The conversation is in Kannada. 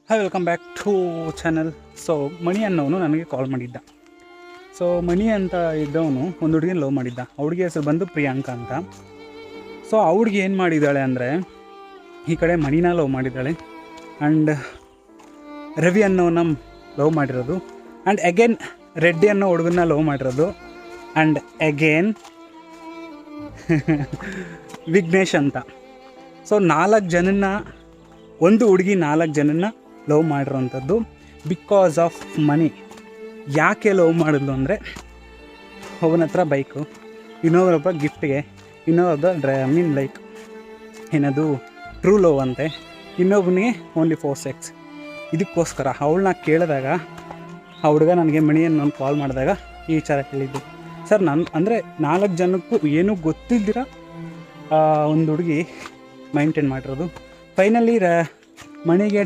Hi welcome back to channel. So Mani ಅನ್ನೋನು ನನಗೆ ಕಾಲ್ ಮಾಡಿದ್ದ. ಸೊ ಮಣಿ ಅಂತ ಇದ್ದವನು ಒಂದು ಹುಡುಗಿನ ಲವ್ ಮಾಡಿದ್ದ. ಹುಡುಗಿ ಹೆಸರು ಬಂದು ಪ್ರಿಯಾಂಕಾ ಅಂತ. ಸೊ ಆ ಹುಡುಗಿ ಏನು ಮಾಡಿದ್ದಾಳೆ ಅಂದರೆ, ಈ ಕಡೆ ಮಣಿನ ಲವ್ ಮಾಡಿದ್ದಾಳೆ ಆ್ಯಂಡ್ ರವಿ ಅನ್ನೋನ ಲವ್ ಮಾಡಿರೋದು, ಆ್ಯಂಡ್ ಅಗೇನ್ ರೆಡ್ಡಿ ಅನ್ನೋ ಹುಡುಗನ್ನ ಲವ್ ಮಾಡಿರೋದು, ಆ್ಯಂಡ್ ಅಗೇನ್ ವಿಘ್ನೇಶ್ ಅಂತ. ಸೊ 4 ಜನನ್ನ, ಒಂದು ಹುಡುಗಿ 4 ಜನನ್ನ ಲವ್ ಮಾಡಿರೋವಂಥದ್ದು ಬಿಕಾಸ್ ಆಫ್ ಮನಿ. ಯಾಕೆ ಲವ್ ಮಾಡಿದ್ಲು ಅಂದರೆ, ಅವನ ಹತ್ರ ಬೈಕು, ಇನ್ನೊಬ್ಬರೊಬ್ಬ ಗಿಫ್ಟ್ಗೆ, ಇನ್ನೊಬ್ಬ ಲೈಕ್ ಏನದು ಟ್ರೂ ಲವ್ ಅಂತೆ, ಇನ್ನೊಬ್ಬನಿಗೆ ಓನ್ಲಿ 4 sex. ಇದಕ್ಕೋಸ್ಕರ ಅವಳನ್ನ ಕೇಳಿದಾಗ ಆ ಹುಡುಗ ನನಗೆ ಮಣಿಯನ್ನು ಕಾಲ್ ಮಾಡಿದಾಗ ಈ ವಿಚಾರ ಹೇಳಿದ್ದು. ಸರ್, ನಾನು ಅಂದರೆ 4 ಜನಕ್ಕೂ ಏನೂ ಗೊತ್ತಿಲ್ದಿರ ಒಂದು ಹುಡುಗಿ ಮೈಂಟೈನ್ ಮಾಡಿರೋದು. ಫೈನಲಿ ಮಣಿಗೆ